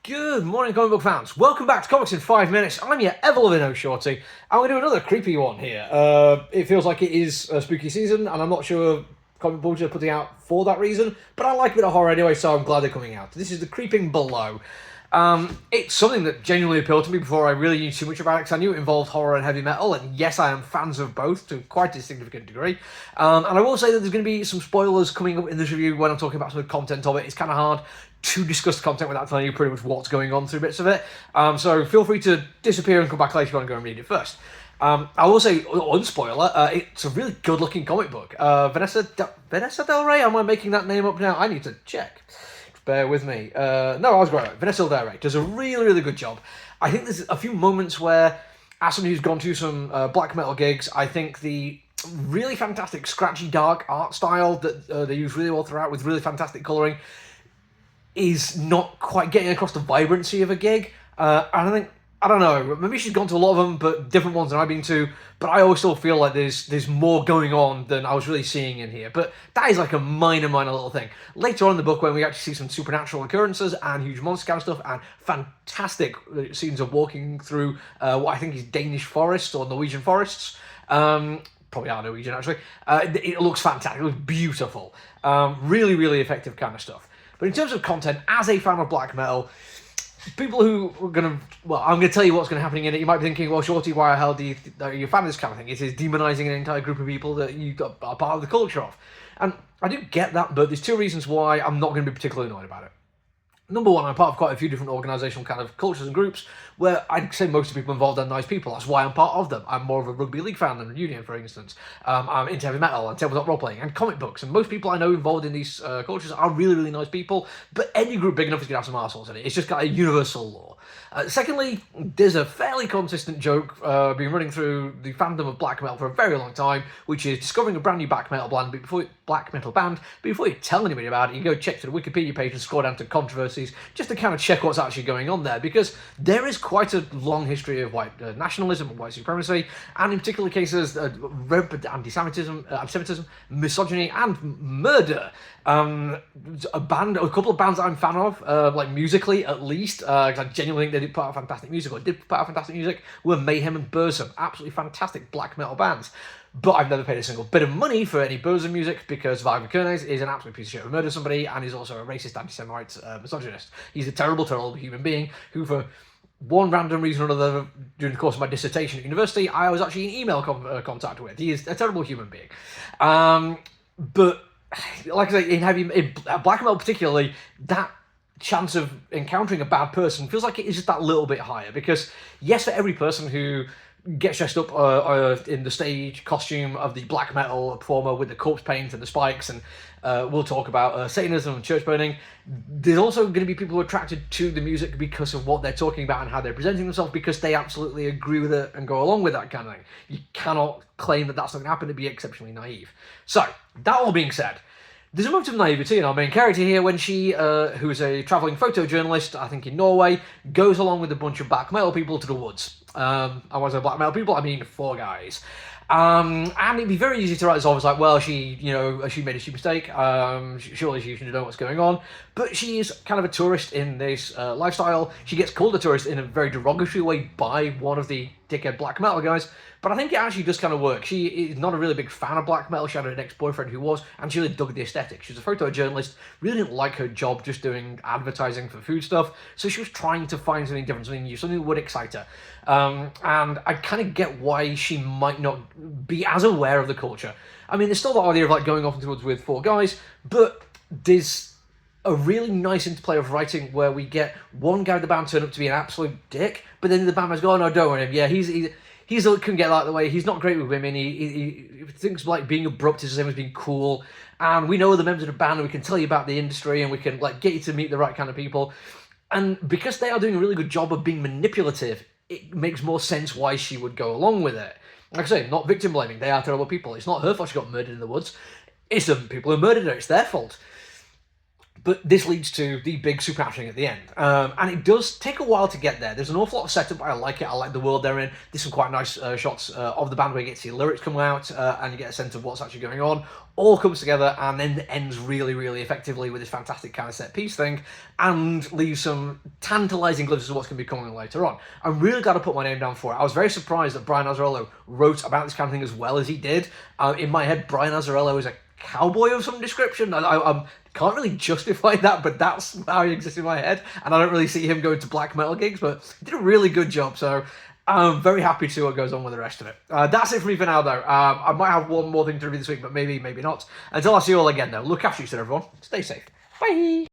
Good morning, comic book fans. Welcome back to Comics in 5 Minutes. I'm your ever-loving Shorty. I'm going to do another creepy one here. It feels like it is a spooky season, and I'm not sure comic books are putting out for that reason, but I like a bit of horror anyway, so I'm glad they're coming out. This is The Creeping Below. It's something that genuinely appealed to me before I really knew too much about it, because I knew it involved horror and heavy metal, and yes, I am fans of both to quite a significant degree. And I will say that there's going to be some spoilers coming up in this review when I'm talking about some of the content of it. It's kind of hard to discuss the content without telling you pretty much what's going on through bits of it. So feel free to disappear and come back later if you want to go and read it first. I will say, unspoiler, it's a really good-looking comic book. Vanessa Del Rey, am I making that name up now? I need to check. Bear with me. No, I was right. Vanessa Del Rey does a really, really good job. I think there's a few moments where, as somebody who's gone to some black metal gigs, I think the really fantastic, scratchy, dark art style that they use really well throughout with really fantastic colouring is not quite getting across the vibrancy of a gig. And I don't know, maybe she's gone to a lot of them, but different ones than I've been to, but I always still feel like there's more going on than I was really seeing in here. But that is like a minor little thing. Later on in the book, when we actually see some supernatural occurrences and huge monster kind of stuff, and fantastic scenes of walking through what I think is Danish forests or Norwegian forests, probably are Norwegian actually, it looks fantastic, it looks beautiful. Really, really effective kind of stuff. But in terms of content, as a fan of black metal, people who are going to... Well, I'm going to tell you what's going to happen in it. You might be thinking, well, Shorty, why the hell are you a fan of this kind of thing? It is demonising an entire group of people that you are part of the culture of. And I do get that, but there's two reasons why I'm not going to be particularly annoyed about it. Number one, I'm part of quite a few different organisational kind of cultures and groups where I'd say most of the people involved are nice people. That's why I'm part of them. I'm more of a rugby league fan than a union, for instance. I'm into heavy metal and tabletop role-playing and comic books. And most people I know involved in these cultures are really, really nice people. But any group big enough is going to have some arseholes in it. It's just got a universal law. Secondly, there's a fairly consistent joke been running through the fandom of black metal for a very long time, which is discovering a brand new black metal band. Before you tell anybody about it, you go check to the Wikipedia page and scroll down to controversies just to kind of check what's actually going on there, because there is quite a long history of white nationalism and white supremacy, and in particular cases, rampant anti-Semitism, misogyny, and murder. A couple of bands I'm a fan of, like musically at least, because I genuinely think they did put out fantastic music, or did put out fantastic music, were Mayhem and Burzum. Absolutely fantastic black metal bands. But I've never paid a single bit of money for any Burzum music because Vibe Kernes is an absolute piece of shit who murdered somebody and is also a racist, anti-Semite, misogynist. He's a terrible, terrible human being who, for one random reason or another, during the course of my dissertation at university, I was actually in email contact with. He is a terrible human being. But like I say, in black metal particularly, that chance of encountering a bad person feels like it is just that little bit higher, because yes, for every person who gets dressed up in the stage costume of the black metal performer with the corpse paint and the spikes, and we'll talk about Satanism and church burning, there's also going to be people who are attracted to the music because of what they're talking about and how they're presenting themselves, because they absolutely agree with it and go along with that kind of thing. You cannot claim that that's not going to happen to be exceptionally naive. So, that all being said, there's a moment of naivety in our main character here when she, who is a travelling photojournalist, I think in Norway, goes along with a bunch of black metal people to the woods. I want to say black metal people, I mean 4 guys. And it'd be very easy to write this off as like, well, she made a stupid mistake, surely she should know what's going on. But she is kind of a tourist in this lifestyle. She gets called a tourist in a very derogatory way by one of the dickhead black metal guys, but I think it actually does kind of work. She is not a really big fan of black metal. She had an ex-boyfriend who was, and she really dug the aesthetic. She was a photojournalist, really didn't like her job just doing advertising for food stuff, so she was trying to find something different, something new, something that would excite her. And I kind of get why she might not be as aware of the culture. I mean, there's still the idea of like going off into the woods with 4 guys, but there's a really nice interplay of writing where we get one guy in the band turn up to be an absolute dick, but then the band mates go, oh no, don't worry him. Yeah, he couldn't get out of the way. He's not great with women. He thinks like being abrupt is the same as being cool. And we know the members of the band, and we can tell you about the industry, and we can like get you to meet the right kind of people. And because they are doing a really good job of being manipulative, it makes more sense why she would go along with it. Like I say, not victim blaming. They are terrible people. It's not her fault she got murdered in the woods. It's the people who murdered her. It's their fault. But this leads to the big super happening at the end. And it does take a while to get there. There's an awful lot of setup, but I like it. I like the world they're in. There's some quite nice shots of the band where you get to see lyrics come out and you get a sense of what's actually going on. All comes together and then ends really, really effectively with this fantastic kind of set piece thing and leaves some tantalising glimpses of what's going to be coming later on. I'm really glad I put my name down for it. I was very surprised that Brian Azzarello wrote about this kind of thing as well as he did. In my head, Brian Azzarello is a cowboy of some description. I can't really justify that, but that's how he exists in my head. And I don't really see him going to black metal gigs, but he did a really good job. So I'm very happy to see what goes on with the rest of it. That's it for me for now, though. I might have one more thing to review this week, but maybe not. Until I see you all again, though, look after yourself, everyone. Stay safe. Bye.